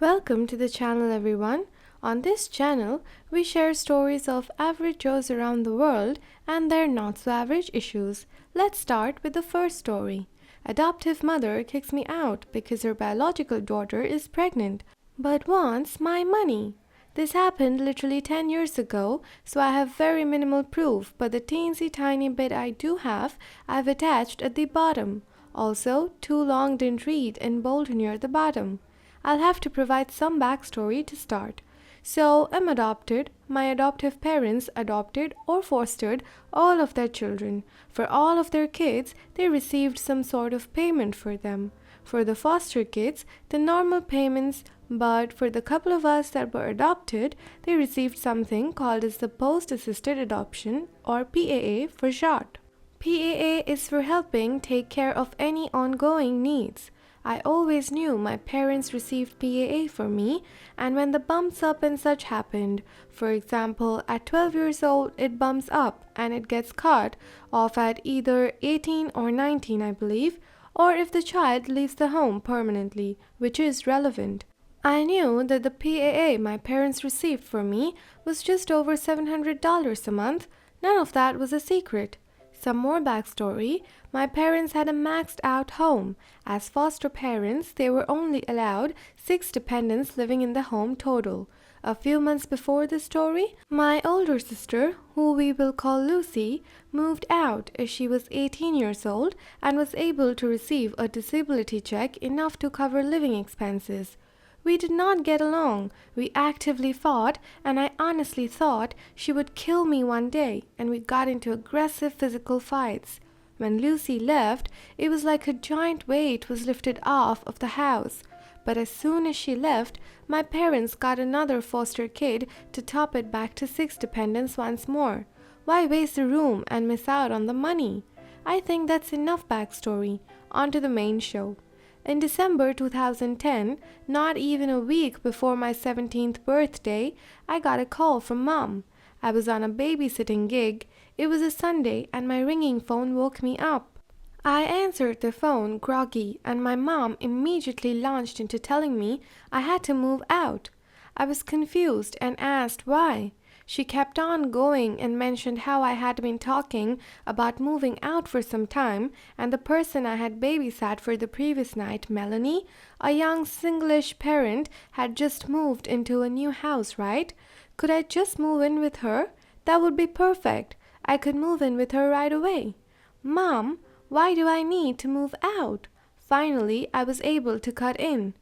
Welcome to the channel, everyone. On this channel, we share stories of average Joes around the world and their not so average issues. Let's start with the first story. Adoptive mother kicks me out because her biological daughter is pregnant but wants my money. This happened literally 10 years ago, so I have very minimal proof, but the teensy tiny bit I do have, I've attached at the bottom. Also, too long didn't read in bold near the bottom. I'll have to provide some backstory to start. So, I'm adopted. My adoptive parents adopted or fostered all of their children. For all of their kids, they received some sort of payment for them. For the foster kids, the normal payments, but for the couple of us that were adopted, they received something called as the Post-Assisted Adoption, or PAA for short. PAA is for helping take care of any ongoing needs. I always knew my parents received PAA for me, and when the bumps up and such happened, for example, at 12 years old it bumps up and it gets cut off at either 18 or 19, I believe, or if the child leaves the home permanently, which is relevant. I knew that the PAA my parents received for me was just over $700 a month. None of that was a secret. Some more backstory. My parents had a maxed out home. As foster parents, they were only allowed 6 dependents living in the home total. A few months before this story, my older sister, who we will call Lucy, moved out as she was 18 years old and was able to receive a disability check enough to cover living expenses. We did not get along. We actively fought, and I honestly thought she would kill me one day, and we got into aggressive physical fights. When Lucy left, it was like a giant weight was lifted off of the house. But as soon as she left, my parents got another foster kid to top it back to 6 dependents once more. Why waste the room and miss out on the money? I think that's enough backstory. On to the main show. In December 2010, not even a week before my 17th birthday, I got a call from Mom. I was on a babysitting gig. It was a Sunday and my ringing phone woke me up. I answered the phone groggy and my mom immediately launched into telling me I had to move out. I was confused and asked why. She kept on going and mentioned how I had been talking about moving out for some time, and the person I had babysat for the previous night, Melanie, a young singlish parent, had just moved into a new house, right? Could I just move in with her? That would be perfect. I could move in with her right away. Mom, why do I need to move out? Finally, I was able to cut in.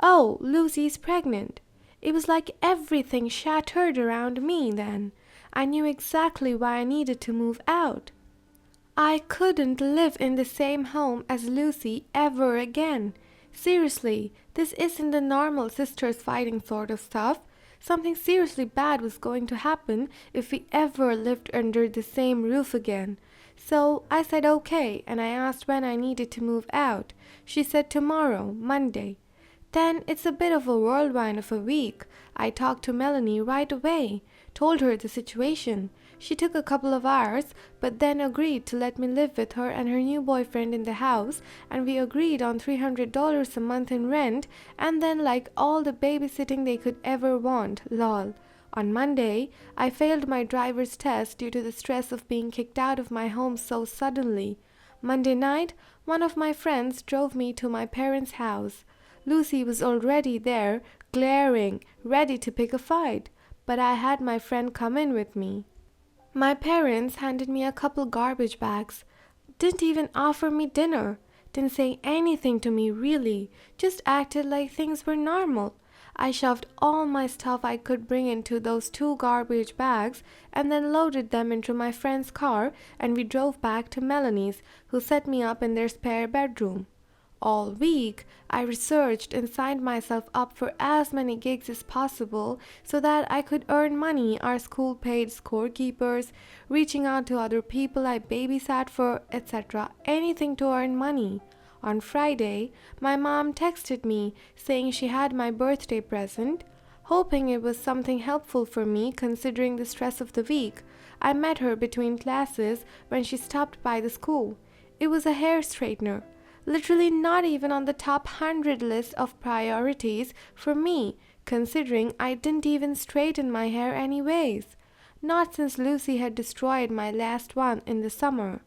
Oh, Lucy's pregnant. It was like everything shattered around me then. I knew exactly why I needed to move out. I couldn't live in the same home as Lucy ever again. Seriously, this isn't the normal sisters fighting sort of stuff. Something seriously bad was going to happen if we ever lived under the same roof again. So I said okay, and I asked when I needed to move out. She said tomorrow, Monday. Then it's a bit of a whirlwind of a week. I talked to Melanie right away, told her the situation. She took a couple of hours, but then agreed to let me live with her and her new boyfriend in the house, and we agreed on $300 a month in rent, and then like all the babysitting they could ever want, lol. On Monday, I failed my driver's test due to the stress of being kicked out of my home so suddenly. Monday night, one of my friends drove me to my parents' house. Lucy was already there, glaring, ready to pick a fight, but I had my friend come in with me. My parents handed me a couple garbage bags, didn't even offer me dinner, didn't say anything to me really, just acted like things were normal. I shoved all my stuff I could bring into those 2 garbage bags and then loaded them into my friend's car, and we drove back to Melanie's, who set me up in their spare bedroom. All week, I researched and signed myself up for as many gigs as possible so that I could earn money our school paid scorekeepers, reaching out to other people I babysat for, etc. Anything to earn money. On Friday, my mom texted me saying she had my birthday present, hoping it was something helpful for me considering the stress of the week. I met her between classes when she stopped by the school. It was a hair straightener. Literally not even on the top 100 list of priorities for me, considering I didn't even straighten my hair anyways. Not since Lucy had destroyed my last one in the summer.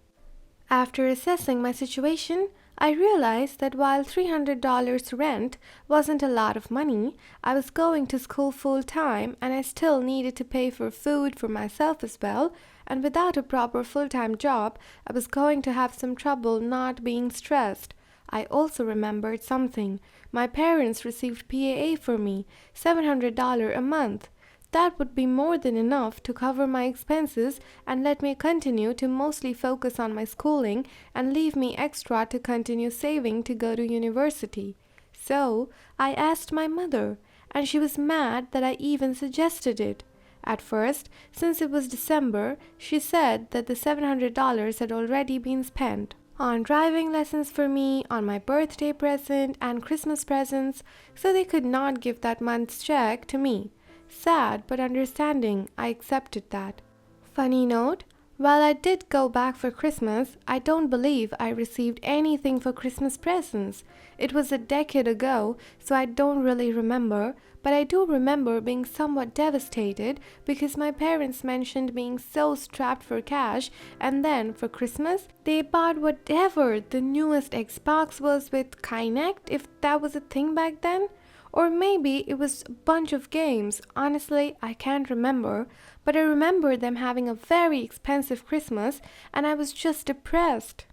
After assessing my situation, I realized that while $300 rent wasn't a lot of money, I was going to school full time and I still needed to pay for food for myself as well, and without a proper full-time job, I was going to have some trouble not being stressed. I also remembered something. My parents received PAA for me, $700 a month. That would be more than enough to cover my expenses and let me continue to mostly focus on my schooling and leave me extra to continue saving to go to university. So I asked my mother, and she was mad that I even suggested it. At first, since it was December, she said that the $700 had already been spent on driving lessons for me, on my birthday present, and Christmas presents, so they could not give that month's check to me. Sad but understanding, I accepted that. Funny note, while I did go back for Christmas, I don't believe I received anything for Christmas presents. It was a decade ago, so I don't really remember, but I do remember being somewhat devastated because my parents mentioned being so strapped for cash, and then for Christmas, they bought whatever the newest Xbox was with Kinect, if that was a thing back then. Or maybe it was a bunch of games. Honestly, I can't remember. But I remember them having a very expensive Christmas and I was just depressed.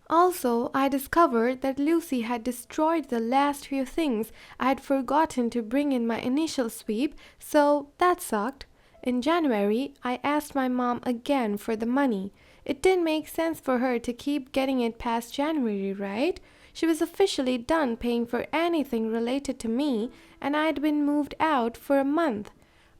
Also, I discovered that Lucy had destroyed the last few things I had forgotten to bring in my initial sweep, so that sucked. In January, I asked my mom again for the money. It didn't make sense for her to keep getting it past January, right? She was officially done paying for anything related to me, and I'd been moved out for a month.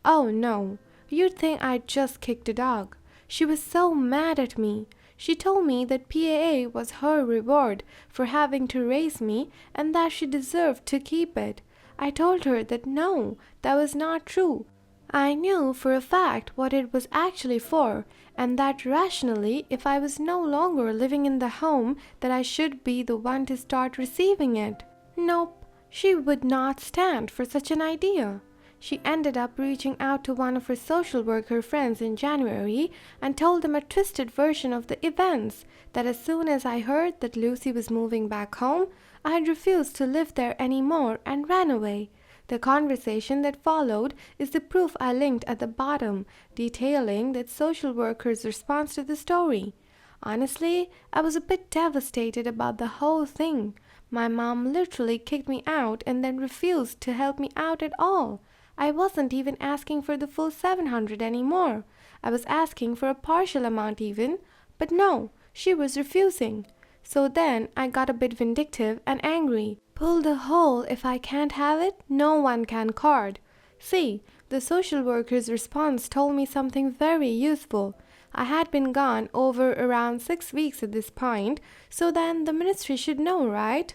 Oh no, you'd think I'd just kicked a dog. She was so mad at me. She told me that PAA was her reward for having to raise me and that she deserved to keep it. I told her that no, that was not true. I knew for a fact what it was actually for, and that rationally, if I was no longer living in the home, that I should be the one to start receiving it. Nope, she would not stand for such an idea. She ended up reaching out to one of her social worker friends in January and told them a twisted version of the events, that as soon as I heard that Lucy was moving back home, I had refused to live there anymore and ran away. The conversation that followed is the proof I linked at the bottom, detailing that social worker's response to the story. Honestly, I was a bit devastated about the whole thing. My mom literally kicked me out and then refused to help me out at all. I wasn't even asking for the full 700 anymore. I was asking for a partial amount even, but no, she was refusing. So then I got a bit vindictive and angry. Pull the whole if I can't have it, no one can card. See, the social worker's response told me something very useful. I had been gone over around 6 weeks at this point, so then the ministry should know, right?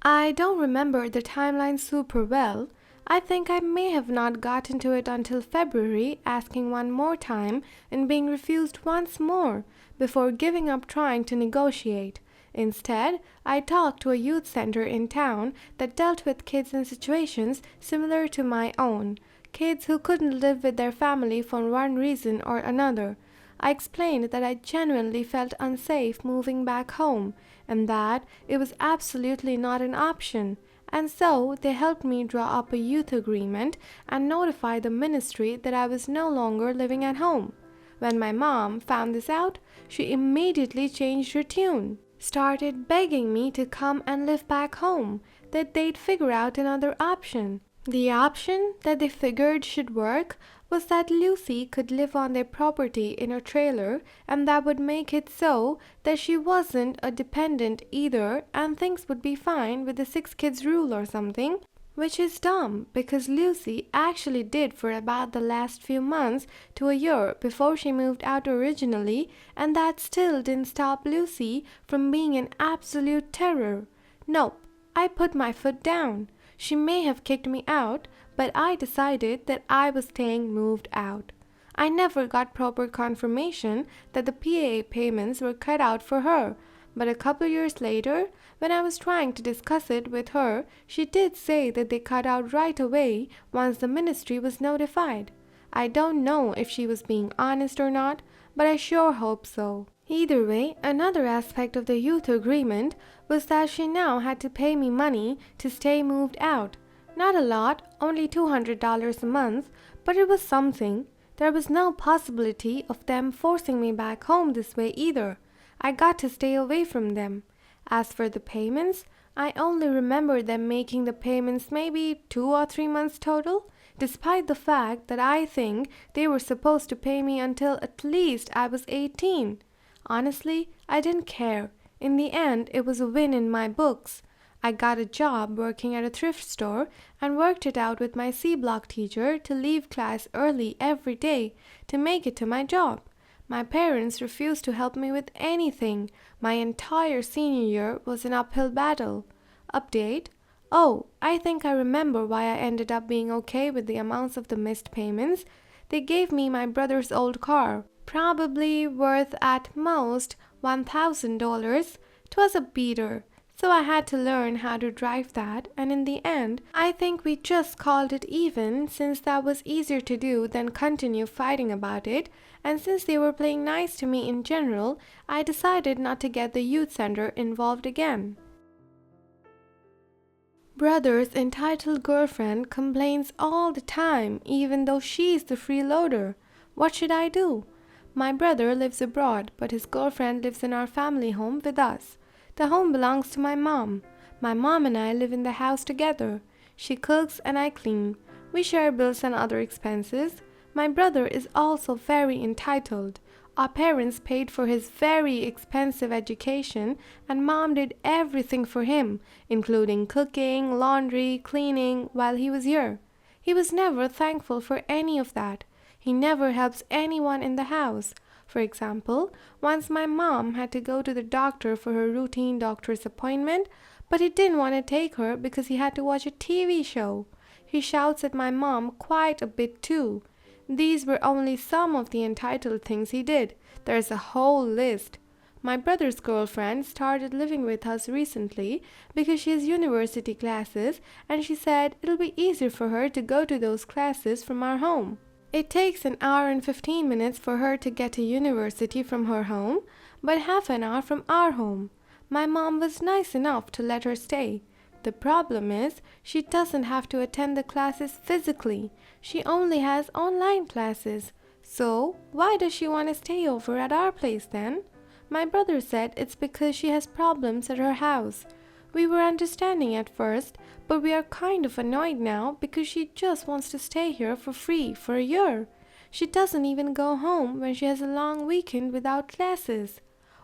I don't remember the timeline super well. I think I may have not gotten to it until February, asking one more time and being refused once more before giving up trying to negotiate. Instead, I talked to a youth center in town that dealt with kids in situations similar to my own, kids who couldn't live with their family for one reason or another. I explained that I genuinely felt unsafe moving back home and that it was absolutely not an option. And so they helped me draw up a youth agreement and notify the ministry that I was no longer living at home. When my mom found this out, she immediately changed her tune. Started begging me to come and live back home, that they'd figure out another option. The option that they figured should work was that Lucy could live on their property in a trailer, and that would make it so that she wasn't a dependent either and things would be fine with the 6 kids rule or something. Which is dumb because Lucy actually did for about the last few months to a year before she moved out originally, and that still didn't stop Lucy from being an absolute terror. Nope, I put my foot down. She may have kicked me out, but I decided that I was staying moved out. I never got proper confirmation that the PAA payments were cut out for her, But a couple years later, when I was trying to discuss it with her, she did say that they cut out right away once the ministry was notified. I don't know if she was being honest or not, but I sure hope so. Either way, another aspect of the youth agreement was that she now had to pay me money to stay moved out. Not a lot, only $200 a month, but it was something. There was no possibility of them forcing me back home this way either. I got to stay away from them. As for the payments, I only remember them making the payments maybe 2 or 3 months total, despite the fact that I think they were supposed to pay me until at least I was 18. Honestly, I didn't care. In the end, it was a win in my books. I got a job working at a thrift store and worked it out with my C-block teacher to leave class early every day to make it to my job. My parents refused to help me with anything. My entire senior year was an uphill battle. Update: oh, I think I remember why I ended up being okay with the amounts of the missed payments. They gave me my brother's old car, probably worth at most $1,000. 'Twas a beater, so I had to learn how to drive that, and in the end, I think we just called it even since that was easier to do than continue fighting about it, and since they were playing nice to me in general, I decided not to get the youth center involved again. Brother's entitled girlfriend complains all the time, even though she's the freeloader. What should I do? My brother lives abroad, but his girlfriend lives in our family home with us. The home belongs to my mom. My mom and I live in the house together. She cooks and I clean. We share bills and other expenses. My brother is also very entitled. Our parents paid for his very expensive education, and mom did everything for him, including cooking, laundry, cleaning, while he was here. He was never thankful for any of that. He never helps anyone in the house. For example, once my mom had to go to the doctor for her routine doctor's appointment, but he didn't want to take her because he had to watch a TV show. He shouts at my mom quite a bit too. These were only some of the entitled things he did. There's a whole list. My brother's girlfriend started living with us recently because she has university classes, and she said it'll be easier for her to go to those classes from our home. It takes an hour and 15 minutes for her to get to university from her home, but half an hour from our home. My mom was nice enough to let her stay. The problem is, she doesn't have to attend the classes physically. She only has online classes. So, why does she want to stay over at our place then? My brother said it's because she has problems at her house. We were understanding at first, but we are kind of annoyed now because she just wants to stay here for free for a year. She doesn't even go home when she has a long weekend without classes.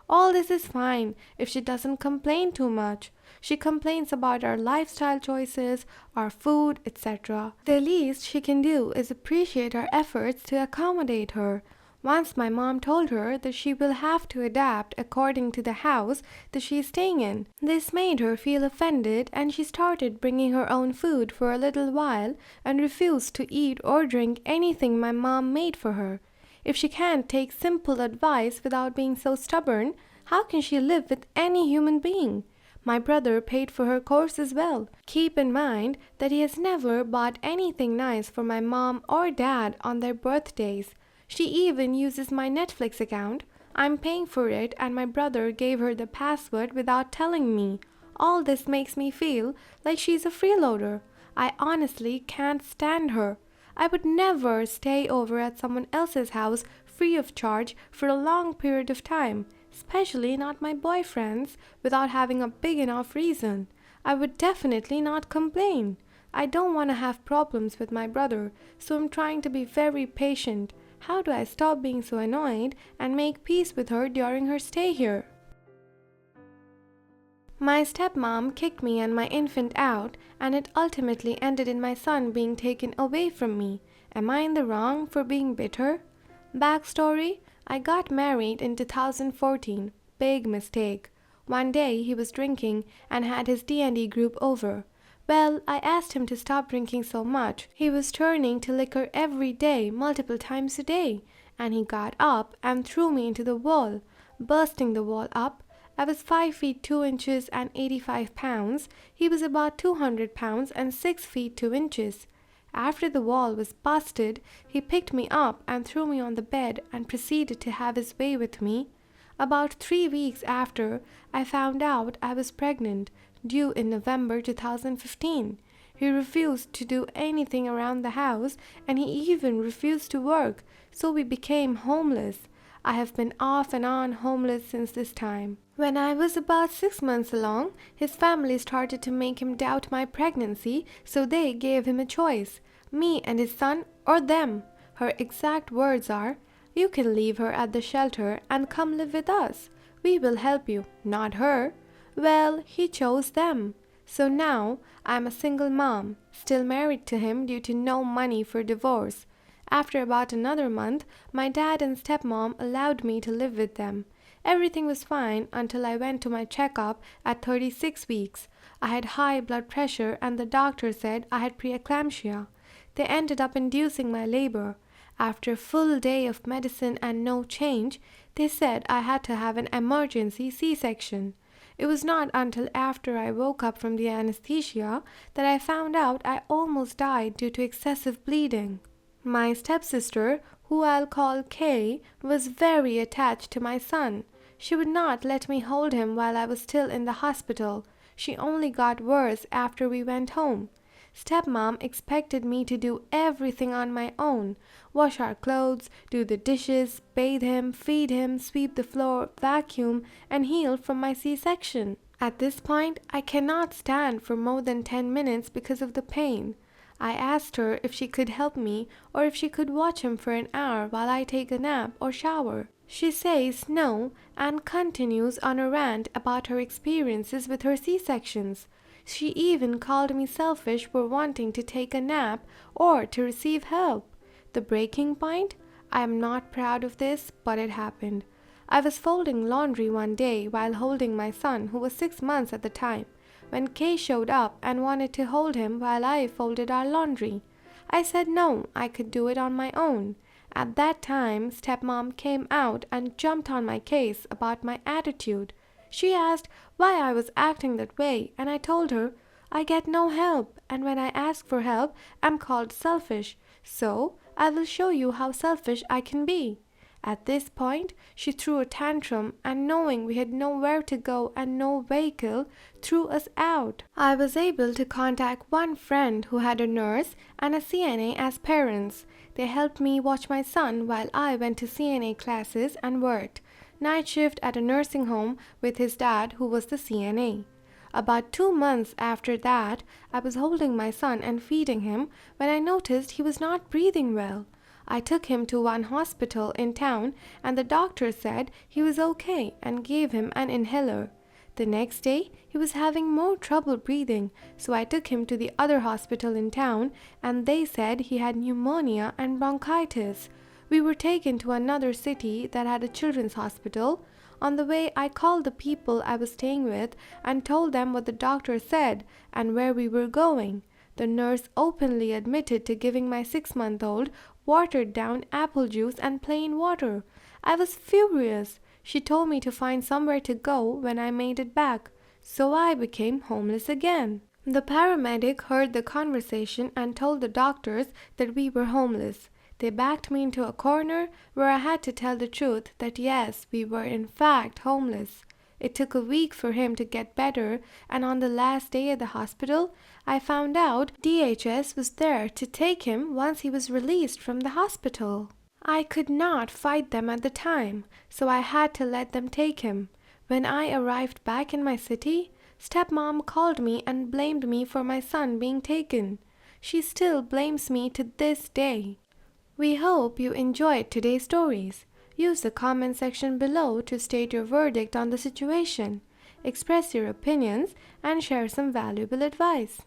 All this is fine if she doesn't complain too much. She complains about our lifestyle choices, our food, etc. The least she can do is appreciate our efforts to accommodate her. Once my mom told her that she will have to adapt according to the house that she is staying in. This made her feel offended, and she started bringing her own food for a little while and refused to eat or drink anything my mom made for her. If she can't take simple advice without being so stubborn, how can she live with any human being? My brother paid for her course as well. Keep in mind that he has never bought anything nice for my mom or dad on their birthdays. She even uses my Netflix account. I'm paying for it, and my brother gave her the password without telling me. All this makes me feel like she's a freeloader. I honestly can't stand her. I would never stay over at someone else's house free of charge for a long period of time, especially not my boyfriend's, without having a big enough reason. I would definitely not complain. I don't want to have problems with my brother, so I'm trying to be very patient. How do I stop being so annoyed and make peace with her during her stay here? My stepmom kicked me and my infant out, and it ultimately ended in my son being taken away from me. Am I in the wrong for being bitter? Backstory: I got married in 2014. Big mistake. One day he was drinking and had his D&D group over. Well, I asked him to stop drinking so much. He was turning to liquor every day, multiple times a day, and he got up and threw me into the wall, bursting the wall up. I was 5 feet 2 inches and 85 pounds. He was about 200 pounds and 6 feet 2 inches. After the wall was busted, he picked me up and threw me on the bed and proceeded to have his way with me. About 3 weeks after, I found out I was pregnant, due in November 2015. He refused to do anything around the house, and he even refused to work, so we became homeless. I have been off and on homeless since this time. When I was about 6 months along, his family started to make him doubt my pregnancy, so they gave him a choice, me and his son or them. Her exact words are, "You can leave her at the shelter and come live with us. We will help you, not her." Well, he chose them. So now I'm a single mom, still married to him due to no money for divorce. After about another month, my dad and stepmom allowed me to live with them. Everything was fine until I went to my checkup at 36 weeks. I had high blood pressure and the doctor said I had preeclampsia. They ended up inducing my labor. After a full day of medicine and no change, they said I had to have an emergency C-section. It was not until after I woke up from the anesthesia that I found out I almost died due to excessive bleeding. My stepsister, who I'll call Kay, was very attached to my son. She would not let me hold him while I was still in the hospital. She only got worse after we went home. Stepmom expected me to do everything on my own, wash our clothes, do the dishes, bathe him, feed him, sweep the floor, vacuum, and heal from my C-section. At this point, I cannot stand for more than 10 minutes because of the pain. I asked her if she could help me or if she could watch him for an hour while I take a nap or shower. She says no and continues on a rant about her experiences with her C-sections. She even called me selfish for wanting to take a nap or to receive help. The breaking point? I am not proud of this, but it happened. I was folding laundry one day while holding my son, who was 6 months at the time, when Kay showed up and wanted to hold him while I folded our laundry. I said no, I could do it on my own. At that time, stepmom came out and jumped on my case about my attitude. She asked why I was acting that way, and I told her I get no help, and when I ask for help, I'm called selfish. So I will show you how selfish I can be. At this point, she threw a tantrum and knowing we had nowhere to go and no vehicle, threw us out. I was able to contact one friend who had a nurse and a CNA as parents. They helped me watch my son while I went to CNA classes and worked night shift at a nursing home with his dad, who was the CNA. About 2 months after that, I was holding my son and feeding him when I noticed he was not breathing well. I took him to one hospital in town and the doctor said he was okay and gave him an inhaler. The next day, he was having more trouble breathing, so I took him to the other hospital in town and they said he had pneumonia and bronchitis. We were taken to another city that had a children's hospital. On the way, I called the people I was staying with and told them what the doctor said and where we were going. The nurse openly admitted to giving my 6-month-old watered down apple juice and plain water. I was furious. She told me to find somewhere to go when I made it back, so I became homeless again. The paramedic heard the conversation and told the doctors that we were homeless. They backed me into a corner where I had to tell the truth that yes, we were in fact homeless. It took a week for him to get better, and on the last day at the hospital, I found out DHS was there to take him once he was released from the hospital. I could not fight them at the time, so I had to let them take him. When I arrived back in my city, stepmom called me and blamed me for my son being taken. She still blames me to this day. We hope you enjoyed today's stories. Use the comment section below to state your verdict on the situation, express your opinions, and share some valuable advice.